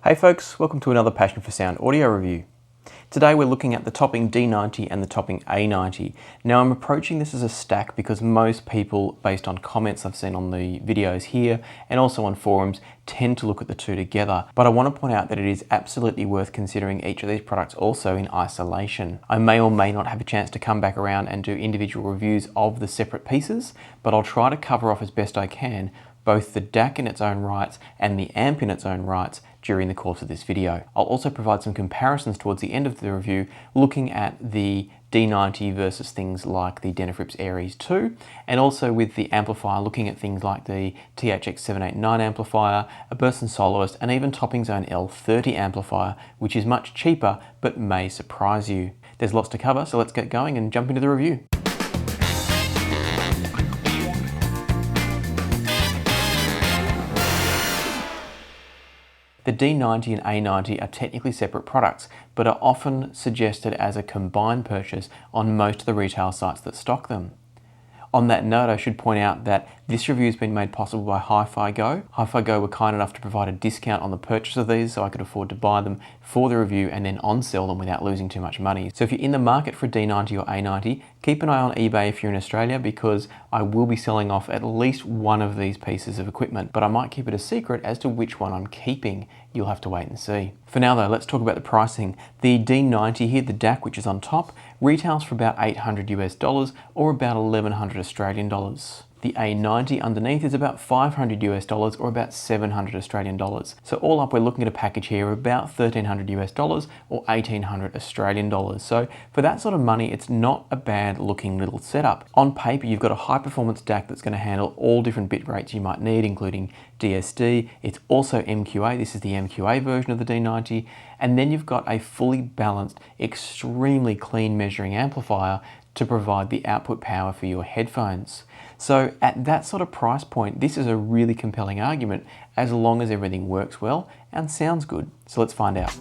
Hey folks, welcome to another Passion for Sound audio review. Today we're looking at the topping D90 and the topping A90. Now I'm approaching this as a stack because most people, based on comments I've seen on the videos here and also on forums, tend to look at the two together. But I want to point out that it is absolutely worth considering each of these products also in isolation. I may or may not have a chance to come back around and do individual reviews of the separate pieces, but I'll try to cover off as best I can both the DAC in its own rights and the amp in its own rights during the course of this video. I'll also provide some comparisons towards the end of the review, looking at the D90 versus things like the Denafrips Ares II, and also with the amplifier, looking at things like the THX 789 amplifier, a Burson Soloist, and even Topping's own L30 amplifier, which is much cheaper but may surprise you. There's lots to cover, so let's get going and jump into the review. The D90 and A90 are technically separate products, but are often suggested as a combined purchase on most of the retail sites that stock them. On that note, I should point out that this review has been made possible by Hi-Fi Go. Hi-Fi Go were kind enough to provide a discount on the purchase of these so I could afford to buy them for the review and then on-sell them without losing too much money. So if you're in the market for a D90 or A90, keep an eye on eBay if you're in Australia, because I will be selling off at least one of these pieces of equipment, but I might keep it a secret as to which one I'm keeping. You'll have to wait and see. For now though, let's talk about the pricing. The D90 here, the DAC, which is on top, retails for about $800 US or about 1100 Australian dollars. The A90 underneath is about $500 US or about 700 Australian dollars. So all up, we're looking at a package here of about 1300 US dollars or 1800 Australian dollars. So for that sort of money, it's not a bad looking little setup. On paper, you've got a high performance DAC that's going to handle all different bit rates you might need, including DSD. It's also MQA. This is the MQA version of the D90. And then you've got a fully balanced, extremely clean measuring amplifier to provide the output power for your headphones. So at that sort of price point, this is a really compelling argument as long as everything works well and sounds good. So let's find out.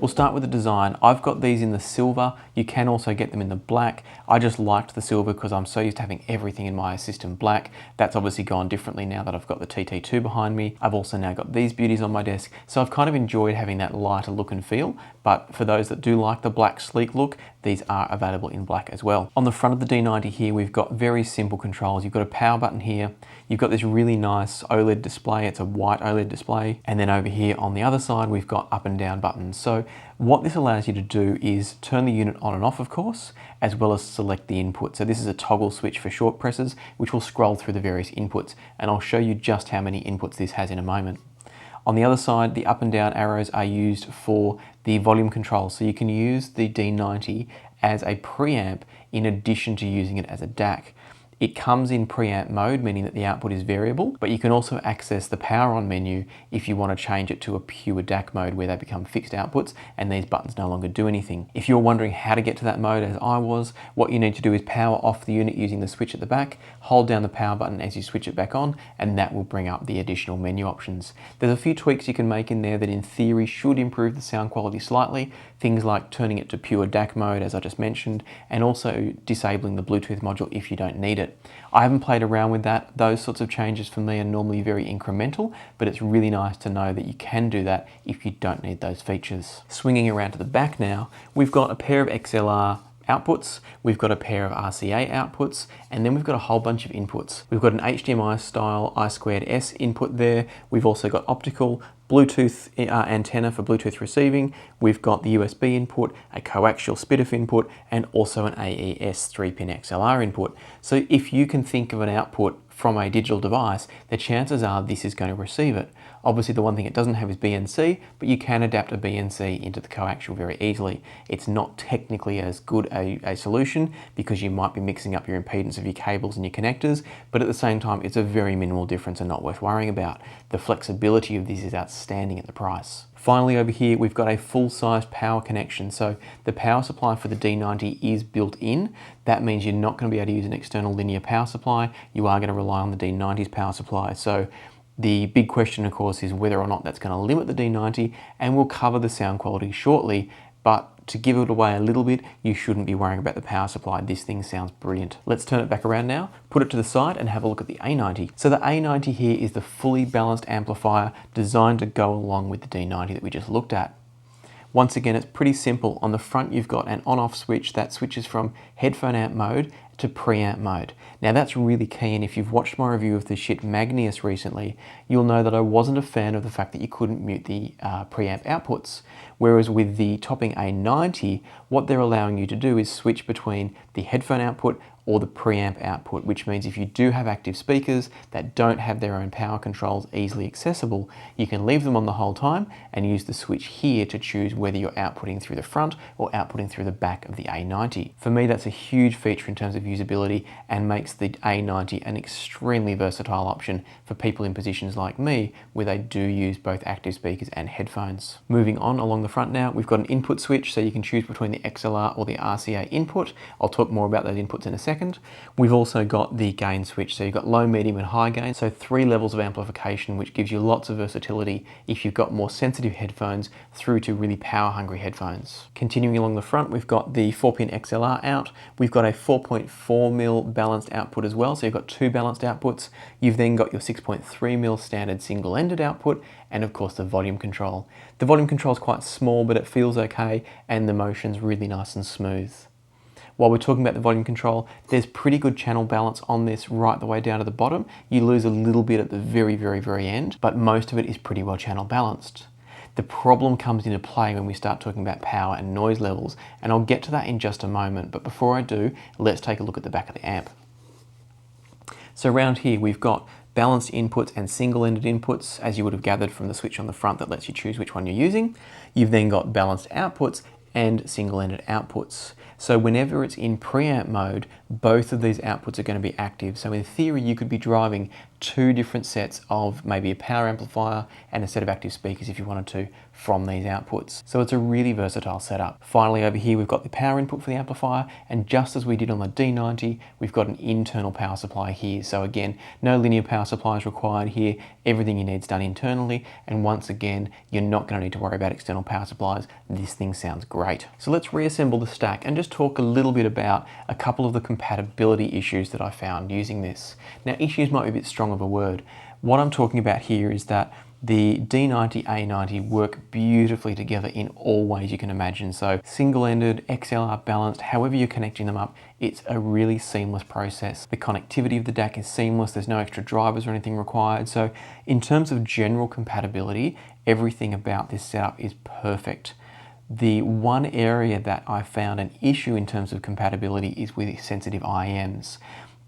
We'll start with the design. I've got these in the silver. You can also get them in the black. I just liked the silver because I'm so used to having everything in my system black. That's obviously gone differently now that I've got the TT2 behind me. I've also now got these beauties on my desk. So I've kind of enjoyed having that lighter look and feel. But for those that do like the black sleek look, these are available in black as well. On the front of the D90 here, we've got very simple controls. You've got a power button here. You've got this really nice OLED display. It's a white OLED display. And then over here on the other side, we've got up and down buttons. So what this allows you to do is turn the unit on and off, of course, as well as select the input. So this is a toggle switch for short presses, which will scroll through the various inputs. And I'll show you just how many inputs this has in a moment. On the other side, the up and down arrows are used for the volume control. So you can use the D90 as a preamp in addition to using it as a DAC. It comes in preamp mode, meaning that the output is variable, but you can also access the power on menu if you want to change it to a pure DAC mode where they become fixed outputs and these buttons no longer do anything. If you're wondering how to get to that mode, as I was, what you need to do is power off the unit using the switch at the back, hold down the power button as you switch it back on, and that will bring up the additional menu options. There's a few tweaks you can make in there that in theory should improve the sound quality slightly, things like turning it to pure DAC mode, as I just mentioned, and also disabling the Bluetooth module if you don't need it. I haven't played around with that. Those sorts of changes for me are normally very incremental, but it's really nice to know that you can do that if you don't need those features. Swinging around to the back now, we've got a pair of XLR outputs, we've got a pair of RCA outputs, and then we've got a whole bunch of inputs. We've got an HDMI style I2S input there. We've also got optical, Bluetooth antenna for Bluetooth receiving. We've got the USB input, a coaxial SPDIF input, and also an AES 3-pin XLR input. So if you can think of an output from a digital device, the chances are this is going to receive it. Obviously the one thing it doesn't have is BNC, but you can adapt a BNC into the coaxial very easily. It's not technically as good a solution because you might be mixing up your impedance of your cables and your connectors, but at the same time it's a very minimal difference and not worth worrying about. The flexibility of this is outstanding at the price. Finally over here we've got a full-sized power connection. So the power supply for the D90 is built in. That means you're not going to be able to use an external linear power supply. You are going to rely on the D90's power supply. So the big question, of course, is whether or not that's going to limit the D90, and we'll cover the sound quality shortly. But to give it away a little bit, you shouldn't be worrying about the power supply. This thing sounds brilliant. Let's turn it back around now, put it to the side and have a look at the A90. So the A90 here is the fully balanced amplifier designed to go along with the D90 that we just looked at. Once again, it's pretty simple. On the front, you've got an on-off switch that switches from headphone amp mode to preamp mode. Now that's really key, and if you've watched my review of the Schiit Magnus recently, you'll know that I wasn't a fan of the fact that you couldn't mute the preamp outputs. Whereas with the topping A90, what they're allowing you to do is switch between the headphone output or the preamp output, which means if you do have active speakers that don't have their own power controls easily accessible, you can leave them on the whole time and use the switch here to choose whether you're outputting through the front or outputting through the back of the A90. For me, that's a huge feature in terms of usability and makes the A90 an extremely versatile option for people in positions like me where they do use both active speakers and headphones. Moving on along the front now, we've got an input switch, so you can choose between the XLR or the RCA input. I'll talk more about those inputs in a second. We've also got the gain switch, so you've got low, medium and high gain, so 3 levels of amplification, which gives you lots of versatility if you've got more sensitive headphones through to really power hungry headphones. Continuing along the front, we've got the 4-pin XLR out. We've got a 4.4mm balanced output as well, so you've got 2 balanced outputs. You've then got your 6.3mm standard single-ended output, and of course the volume control. The volume control is quite small, but it feels okay, and the motion's really nice and smooth. While we're talking about the volume control, there's pretty good channel balance on this right the way down to the bottom. You lose a little bit at the very end, but most of it is pretty well channel balanced. The problem comes into play when we start talking about power and noise levels, and I'll get to that in just a moment, but before I do, let's take a look at the back of the amp. So around here we've got balanced inputs and single-ended inputs, as you would have gathered from the switch on the front that lets you choose which one you're using. You've then got balanced outputs and single-ended outputs. So whenever it's in preamp mode, both of these outputs are going to be active. So in theory, you could be driving 2 different sets of maybe a power amplifier and a set of active speakers if you wanted to from these outputs. So it's a really versatile setup. Finally, over here, we've got the power input for the amplifier, and just as we did on the D90, we've got an internal power supply here. So again, no linear power supply is required here. Everything you need is done internally, and once again, you're not going to need to worry about external power supplies. This thing sounds great. So let's reassemble the stack and just talk a little bit about a couple of the compatibility issues that I found using this. Now, issues might be a bit strong of a word. What I'm talking about here is that the D90, A90 work beautifully together in all ways you can imagine. So single-ended, XLR balanced, however you're connecting them up, it's a really seamless process. The connectivity of the DAC is seamless. There's no extra drivers or anything required. So in terms of general compatibility, everything about this setup is perfect. The one area that I found an issue in terms of compatibility is with sensitive IEMs.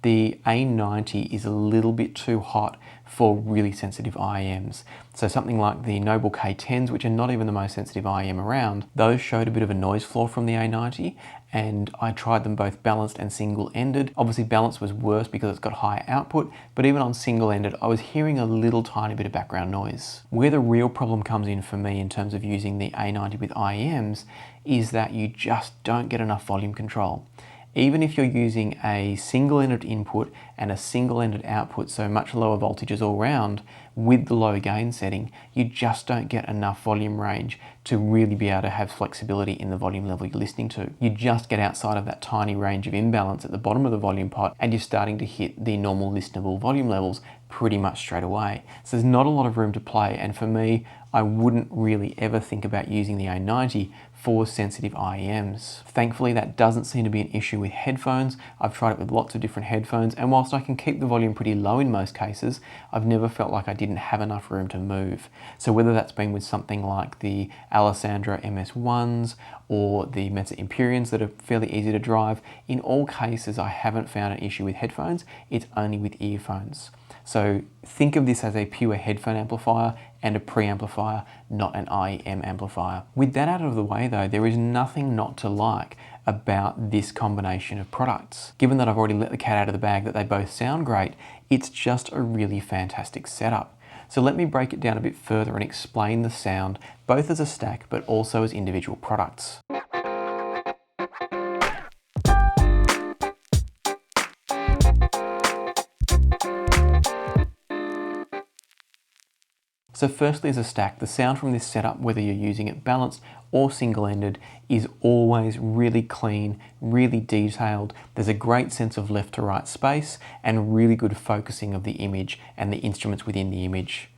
The A90 is a little bit too hot for really sensitive IEMs. So something like the Noble K10s, which are not even the most sensitive IEM around, those showed a bit of a noise floor from the A90, and I tried them both balanced and single-ended. Obviously balanced was worse because it's got higher output, but even on single-ended, I was hearing a little tiny bit of background noise. Where the real problem comes in for me in terms of using the A90 with IEMs is that you just don't get enough volume control. Even if you're using a single-ended input and a single-ended output, so much lower voltages all round, with the low gain setting, you just don't get enough volume range to really be able to have flexibility in the volume level you're listening to. You just get outside of that tiny range of imbalance at the bottom of the volume pot, and you're starting to hit the normal listenable volume levels pretty much straight away. So there's not a lot of room to play, and for me, I wouldn't really ever think about using the A90 for sensitive IEMs. Thankfully, that doesn't seem to be an issue with headphones. I've tried it with lots of different headphones, and whilst I can keep the volume pretty low in most cases, I've never felt like I didn't have enough room to move. So whether that's been with something like the Alessandro MS1s or the Mensa Empyreans that are fairly easy to drive, in all cases I haven't found an issue with headphones, it's only with earphones. So think of this as a pure headphone amplifier and a preamplifier, not an IEM amplifier. With that out of the way though, there is nothing not to like about this combination of products. Given that I've already let the cat out of the bag that they both sound great, it's just a really fantastic setup. So let me break it down a bit further and explain the sound, both as a stack, but also as individual products. So firstly, as a stack, the sound from this setup, whether you're using it balanced or single-ended, is always really clean, really detailed. There's a great sense of left to right space and really good focusing of the image and the instruments within the image.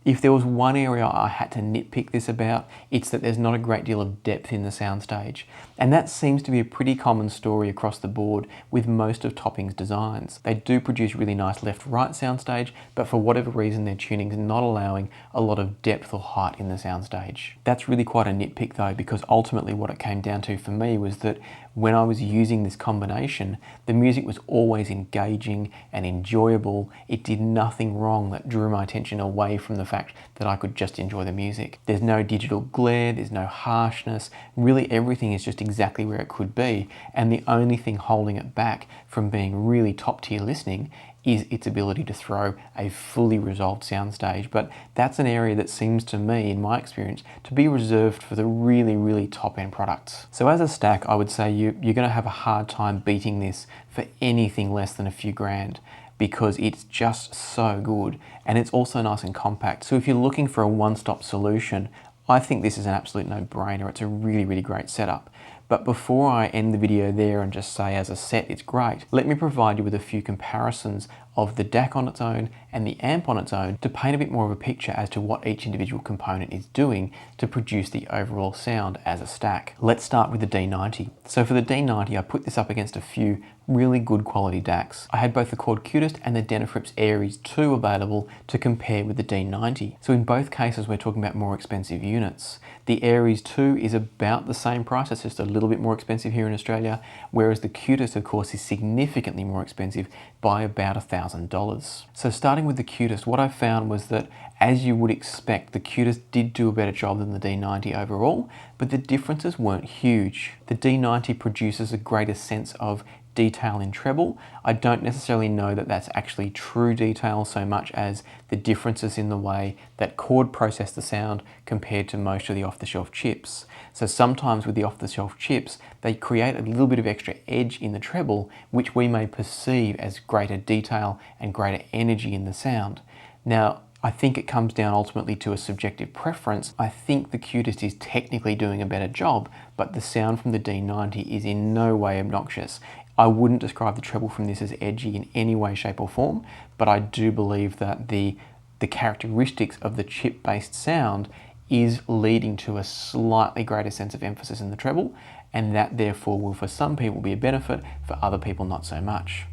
If there was one area I had to nitpick this about, it's that there's not a great deal of depth in the soundstage. And that seems to be a pretty common story across the board with most of Topping's designs. They do produce really nice left-right soundstage, but for whatever reason their tuning's not allowing a lot of depth or height in the soundstage. That's really quite a nitpick though, because ultimately what it came down to for me was that when I was using this combination, the music was always engaging and enjoyable. It did nothing wrong that drew my attention away from the fact that I could just enjoy the music. There's no digital glare, there's no harshness, really everything is just exactly where it could be, and the only thing holding it back from being really top tier listening is its ability to throw a fully resolved soundstage. But that's an area that seems to me, in my experience, to be reserved for the really top end products. So as a stack, I would say you're gonna have a hard time beating this for anything less than a few grand, because it's just so good, and it's also nice and compact. So if you're looking for a one-stop solution, I think this is an absolute no-brainer. It's a really great setup. But before I end the video there and just say as a set it's great, let me provide you with a few comparisons of the DAC on its own and the amp on its own to paint a bit more of a picture as to what each individual component is doing to produce the overall sound as a stack. Let's start with the D90. So for the D90, I put this up against a few really good quality DACs. I had both the Chord Qutest and the Denafrips Ares II available to compare with the D90. So in both cases, we're talking about more expensive units. The Ares II is about the same price, it's just a little bit more expensive here in Australia, whereas the Qutest, of course, is significantly more expensive by about $1,000. So starting with the Qutest, what I found was that, as you would expect, the Qutest did do a better job than the D90 overall, but the differences weren't huge. The D90 produces a greater sense of detail in treble. I don't necessarily know that that's actually true detail so much as the differences in the way that Chord process the sound compared to most of the off-the-shelf chips. So sometimes with the off-the-shelf chips, they create a little bit of extra edge in the treble, which we may perceive as greater detail and greater energy in the sound. Now, I think it comes down ultimately to a subjective preference. I think the Qutest is technically doing a better job, but the sound from the D90 is in no way obnoxious. I wouldn't describe the treble from this as edgy in any way, shape or form, but I do believe that the characteristics of the chip-based sound is leading to a slightly greater sense of emphasis in the treble, and that therefore will for some people be a benefit, for other people not so much.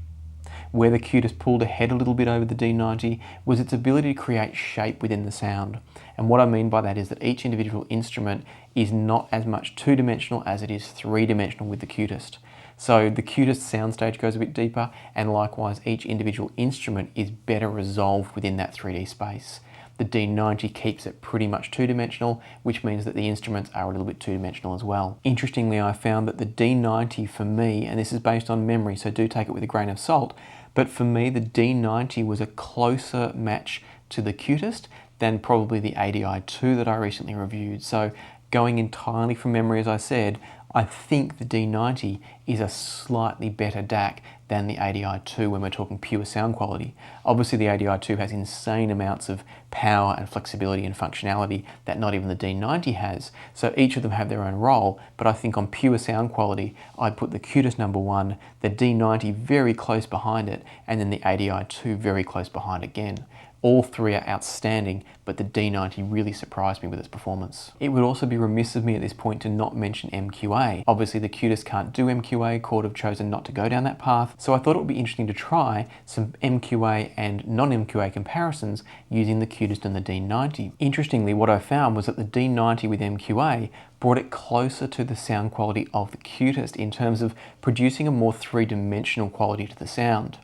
Where the Qutest pulled ahead a little bit over the D90 was its ability to create shape within the sound. And what I mean by that is that each individual instrument is not as much two-dimensional as it is three-dimensional with the Qutest. So the Qutest soundstage goes a bit deeper, and likewise each individual instrument is better resolved within that 3D space. The D90 keeps it pretty much two-dimensional, which means that the instruments are a little bit two-dimensional as well. Interestingly, I found that the D90 for me, and this is based on memory, so do take it with a grain of salt, but for me the D90 was a closer match to the Qutest than probably the ADI2 that I recently reviewed. So going entirely from memory, as I said, I think the D90 is a slightly better DAC than the ADI2 when we're talking pure sound quality. Obviously the ADI2 has insane amounts of power and flexibility and functionality that not even the D90 has, so each of them have their own role, but I think on pure sound quality I'd put the Qutest number one, the D90 very close behind it, and then the ADI2 very close behind again. All three are outstanding, but the D90 really surprised me with its performance. It would also be remiss of me at this point to not mention MQA. Obviously the Qutest can't do MQA, Chord have chosen not to go down that path, so I thought it would be interesting to try some MQA and non-MQA comparisons using the Qutest and the D90. Interestingly, what I found was that the D90 with MQA brought it closer to the sound quality of the Qutest in terms of producing a more three-dimensional quality to the sound.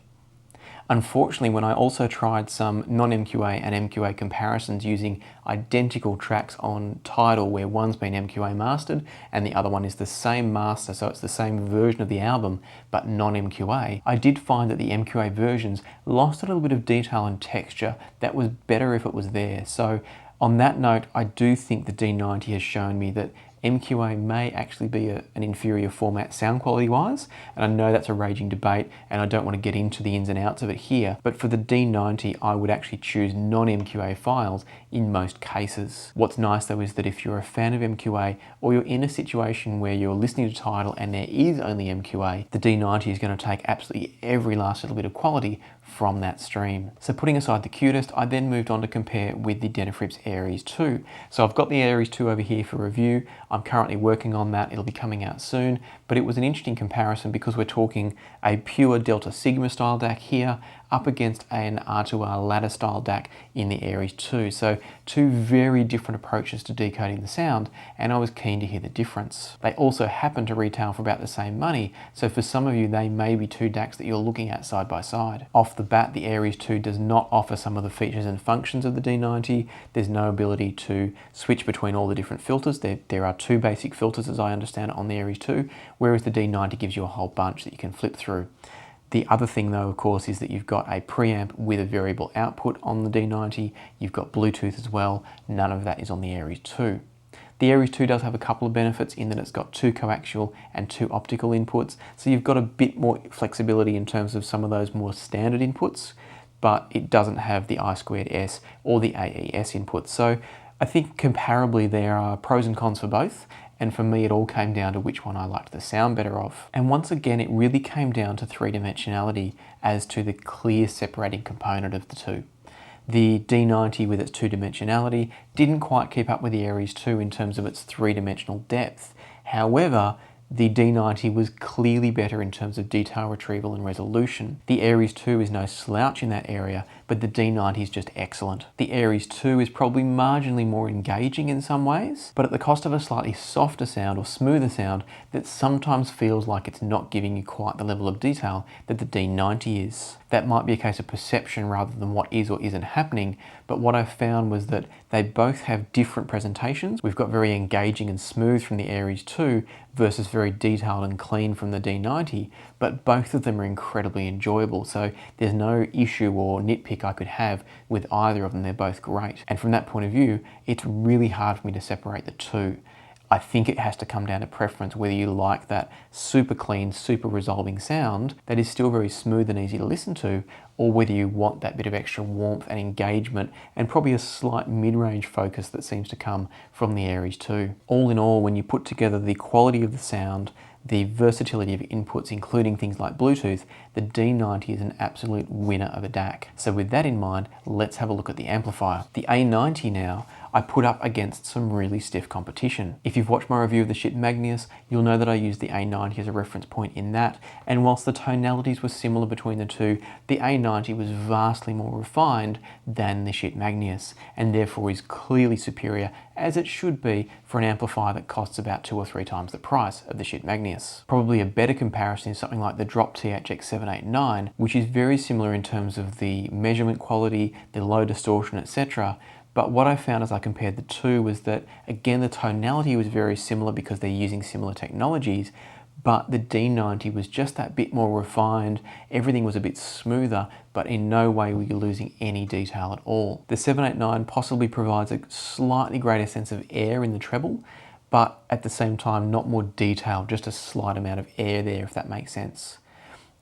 Unfortunately, when I also tried some non-MQA and MQA comparisons using identical tracks on Tidal, where one's been MQA mastered and the other one is the same master, so it's the same version of the album but non-MQA, I did find that the MQA versions lost a little bit of detail and texture that was better if it was there. So on that note, I do think the D90 has shown me that MQA may actually be an inferior format sound quality wise, and I know that's a raging debate and I don't want to get into the ins and outs of it here, but for the D90 I would actually choose non-MQA files in most cases. What's nice though is that if you're a fan of MQA or you're in a situation where you're listening to Tidal and there is only MQA, the D90 is going to take absolutely every last little bit of quality from that stream. So putting aside the Qutest, I then moved on to compare with the Denafrips Ares II. So I've got the Ares II over here for review. I'm currently working on that. It'll be coming out soon, but it was an interesting comparison because we're talking a pure Delta Sigma style DAC here up against an R2R ladder style DAC in the Ares II. So two very different approaches to decoding the sound, and I was keen to hear the difference. They also happen to retail for about the same money, so for some of you they may be two DACs that you're looking at side by side. Off the bat, the Ares II does not offer some of the features and functions of the D90. There's no ability to switch between all the different filters. There are two basic filters as I understand it on the Ares II, whereas the D90 gives you a whole bunch that you can flip through. The other thing though, of course, is that you've got a preamp with a variable output on the D90. You've got Bluetooth as well. None of that is on the Ares II. The Ares II does have a couple of benefits in that it's got two coaxial and two optical inputs. So you've got a bit more flexibility in terms of some of those more standard inputs, but it doesn't have the I2S or the AES inputs. So I think comparably there are pros and cons for both. And for me, it all came down to which one I liked the sound better of. And once again, it really came down to three-dimensionality as to the clear separating component of the two. The D90 with its two-dimensionality didn't quite keep up with the Ares II in terms of its three-dimensional depth. However, the D90 was clearly better in terms of detail retrieval and resolution. The Ares II is no slouch in that area, but the D90 is just excellent. The Ares II is probably marginally more engaging in some ways, but at the cost of a slightly softer sound or smoother sound that sometimes feels like it's not giving you quite the level of detail that the D90 is. That might be a case of perception rather than what is or isn't happening, but what I found was that they both have different presentations. We've got very engaging and smooth from the Ares II versus very detailed and clean from the D90, but both of them are incredibly enjoyable, so there's no issue or nitpick I could have with either of them. They're both great. And from that point of view, it's really hard for me to separate the two. I think it has to come down to preference, whether you like that super clean, super resolving sound that is still very smooth and easy to listen to, or whether you want that bit of extra warmth and engagement and probably a slight mid-range focus that seems to come from the Ares II. All in all, when you put together the quality of the sound, the versatility of inputs, including things like Bluetooth, the D90 is an absolute winner of a DAC. So with that in mind, let's have a look at the amplifier. The A90 now, I put up against some really stiff competition. If you've watched my review of the Schiit Magnus, you'll know that I used the A90 as a reference point in that, and whilst the tonalities were similar between the two, the A90 was vastly more refined than the Schiit Magnus, and therefore is clearly superior, as it should be, for an amplifier that costs about 2 or 3 times the price of the Schiit Magnus. Probably a better comparison is something like the drop THX 789, which is very similar in terms of the measurement quality, the low distortion, etc. But what I found as I compared the two was that, again, the tonality was very similar because they're using similar technologies, but the D90 was just that bit more refined, everything was a bit smoother, but in no way were you losing any detail at all. The 789 possibly provides a slightly greater sense of air in the treble, but at the same time not more detail, just a slight amount of air there, if that makes sense.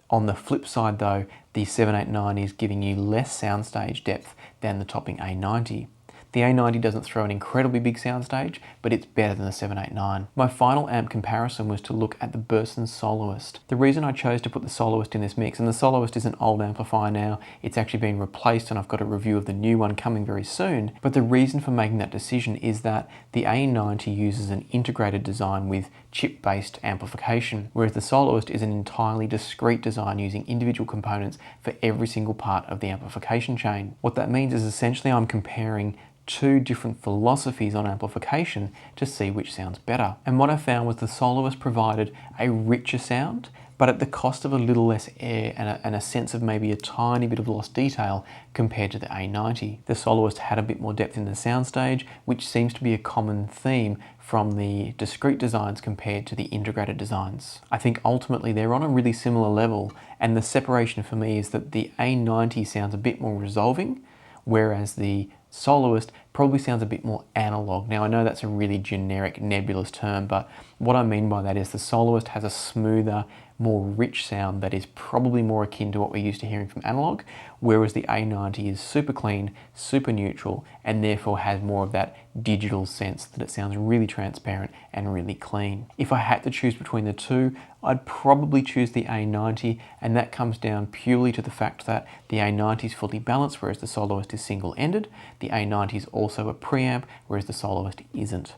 On the flip side though, the 789 is giving you less soundstage depth than the topping A90. The A90 doesn't throw an incredibly big soundstage, but it's better than the 789. My final amp comparison was to look at the Burson Soloist. The reason I chose to put the Soloist in this mix, and the Soloist is an old amplifier now, it's actually been replaced and I've got a review of the new one coming very soon, but the reason for making that decision is that the A90 uses an integrated design with chip-based amplification, whereas the Soloist is an entirely discrete design using individual components for every single part of the amplification chain. What that means is essentially I'm comparing two different philosophies on amplification to see which sounds better. And what I found was the Soloist provided a richer sound, but at the cost of a little less air and a sense of maybe a tiny bit of lost detail compared to the A90. The Soloist had a bit more depth in the soundstage, which seems to be a common theme from the discrete designs compared to the integrated designs. I think ultimately they're on a really similar level, and the separation for me is that the A90 sounds a bit more resolving, whereas the Soloist probably sounds a bit more analog. Now I know that's a really generic, nebulous term, but what I mean by that is the Soloist has a smoother, more rich sound that is probably more akin to what we're used to hearing from analog, whereas the A90 is super clean, super neutral, and therefore has more of that digital sense that it sounds really transparent and really clean. If I had to choose between the two, I'd probably choose the A90, and that comes down purely to the fact that the A90 is fully balanced, whereas the Soloist is single-ended. The A90 is also a preamp, whereas the Soloist isn't.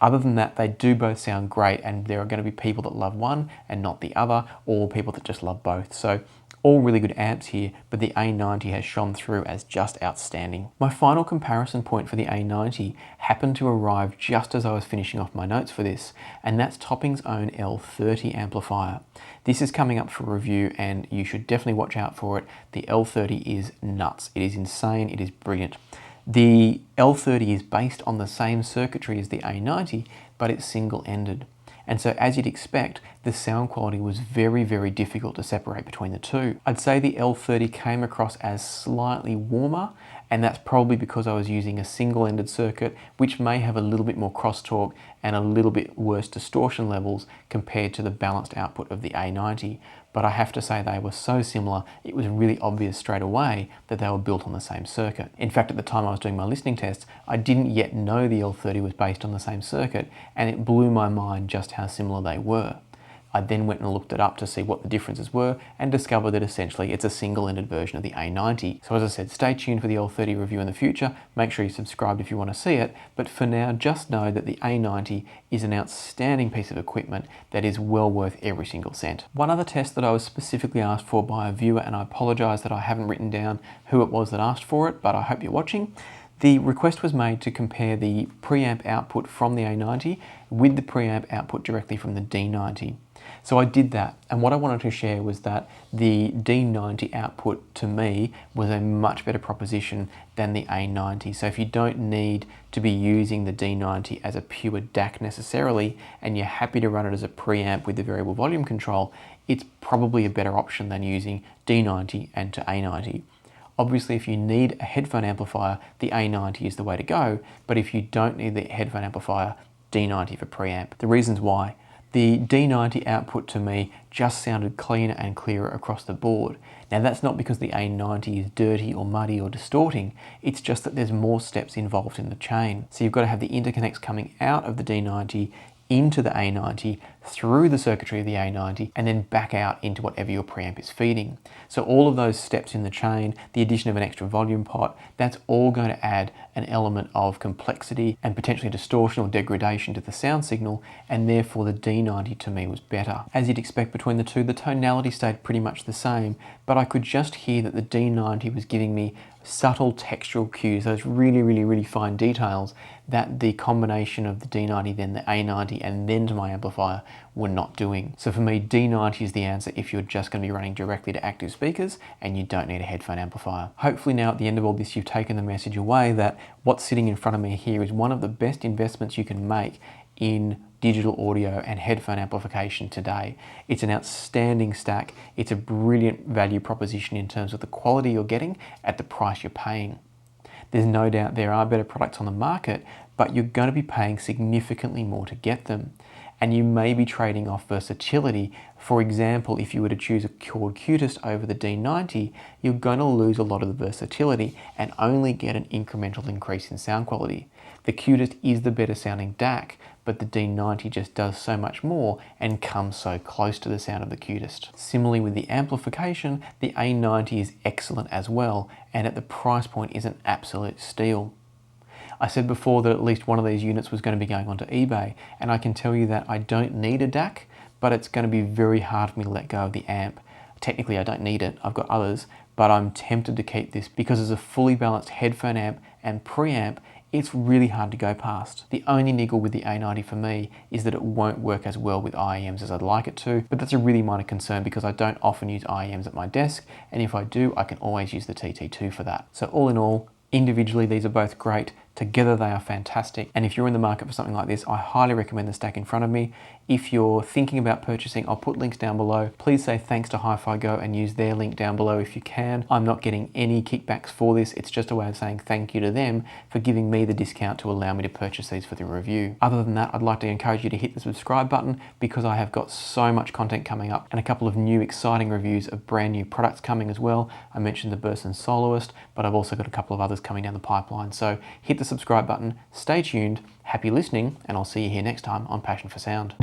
Other than that, they do both sound great, and there are going to be people that love one and not the other, or people that just love both. So all really good amps here, but the A90 has shone through as just outstanding. My final comparison point for the A90 happened to arrive just as I was finishing off my notes for this, and that's Topping's own L30 amplifier. This is coming up for review, and you should definitely watch out for it. The L30 is nuts. It is insane. It is brilliant. The L30 is based on the same circuitry as the A90, but it's single-ended. And so as you'd expect, the sound quality was very, very difficult to separate between the two. I'd say the L30 came across as slightly warmer, and that's probably because I was using a single-ended circuit, which may have a little bit more crosstalk and a little bit worse distortion levels compared to the balanced output of the A90. But I have to say they were so similar, it was really obvious straight away that they were built on the same circuit. In fact, at the time I was doing my listening tests, I didn't yet know the L30 was based on the same circuit, and it blew my mind just how similar they were. I then went and looked it up to see what the differences were and discovered that essentially it's a single-ended version of the A90. So as I said, stay tuned for the L30 review in the future. Make sure you're subscribed if you want to see it. But for now, just know that the A90 is an outstanding piece of equipment that is well worth every single cent. One other test that I was specifically asked for by a viewer, and I apologize that I haven't written down who it was that asked for it, but I hope you're watching. The request was made to compare the preamp output from the A90 with the preamp output directly from the D90. So I did that, and what I wanted to share was that the D90 output to me was a much better proposition than the A90. So if you don't need to be using the D90 as a pure DAC necessarily, and you're happy to run it as a preamp with the variable volume control, it's probably a better option than using D90 and to A90. Obviously, if you need a headphone amplifier, the A90 is the way to go, but if you don't need the headphone amplifier, D90 for preamp. The reasons why. The D90 output to me just sounded cleaner and clearer across the board. Now that's not because the A90 is dirty or muddy or distorting, it's just that there's more steps involved in the chain. So you've got to have the interconnects coming out of the D90 into the A90, through the circuitry of the A90, and then back out into whatever your preamp is feeding. So all of those steps in the chain, the addition of an extra volume pot, that's all going to add an element of complexity and potentially distortion or degradation to the sound signal, and therefore the D90 to me was better. As you'd expect between the two, the tonality stayed pretty much the same, but I could just hear that the D90 was giving me subtle textural cues, those really fine details that the combination of the D90, then the A90, and then to my amplifier were not doing. So for me, D90 is the answer if you're just going to be running directly to active speakers and you don't need a headphone amplifier. Hopefully now at the end of all this, you've taken the message away that what's sitting in front of me here is one of the best investments you can make in digital audio and headphone amplification today. It's an outstanding stack. It's a brilliant value proposition in terms of the quality you're getting at the price you're paying. There's no doubt there are better products on the market, but you're going to be paying significantly more to get them. And you may be trading off versatility. For example, if you were to choose a Chord Qutest over the D90, you're going to lose a lot of the versatility and only get an incremental increase in sound quality. The Qutest is the better sounding DAC, but the D90 just does so much more and comes so close to the sound of the Qutest. Similarly with the amplification, the A90 is excellent as well, and at the price point is an absolute steal. I said before that at least one of these units was going to be going onto eBay, and I can tell you that I don't need a DAC, but it's going to be very hard for me to let go of the amp. Technically I don't need it, I've got others, but I'm tempted to keep this because as a fully balanced headphone amp and preamp, it's really hard to go past. The only niggle with the A90 for me is that it won't work as well with IEMs as I'd like it to, but that's a really minor concern because I don't often use IEMs at my desk, and if I do, I can always use the TT2 for that. So all in all, individually, these are both great. Together, they are fantastic. And if you're in the market for something like this, I highly recommend the stack in front of me. If you're thinking about purchasing, I'll put links down below. Please say thanks to Hi-Fi Go and use their link down below if you can. I'm not getting any kickbacks for this. It's just a way of saying thank you to them for giving me the discount to allow me to purchase these for the review. Other than that, I'd like to encourage you to hit the subscribe button because I have got so much content coming up and a couple of new exciting reviews of brand new products coming as well. I mentioned the Burson Soloist, but I've also got a couple of others coming down the pipeline. So hit the subscribe button, stay tuned, happy listening, and I'll see you here next time on Passion for Sound.